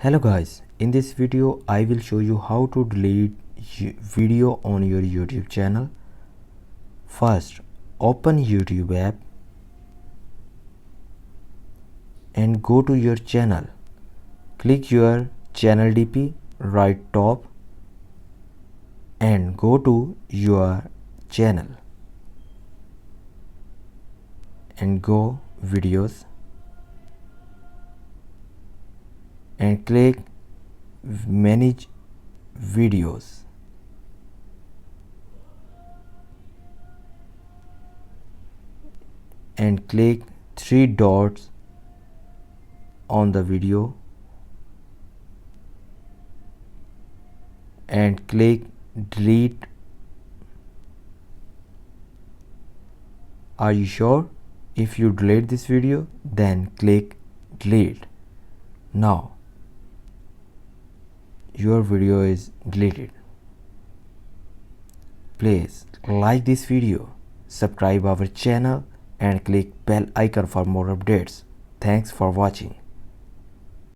Hello guys, in this video I will show you how to delete video on your YouTube channel. First, open YouTube app and go to your channel. Click your channel DP right top and go to your channel and go videos and click manage videos and click three dots on the video and click delete. Are you sure? If you delete this video, then click delete. Now your video is deleted. Please like this video, subscribe our channel and click bell icon for more updates. Thanks for watching.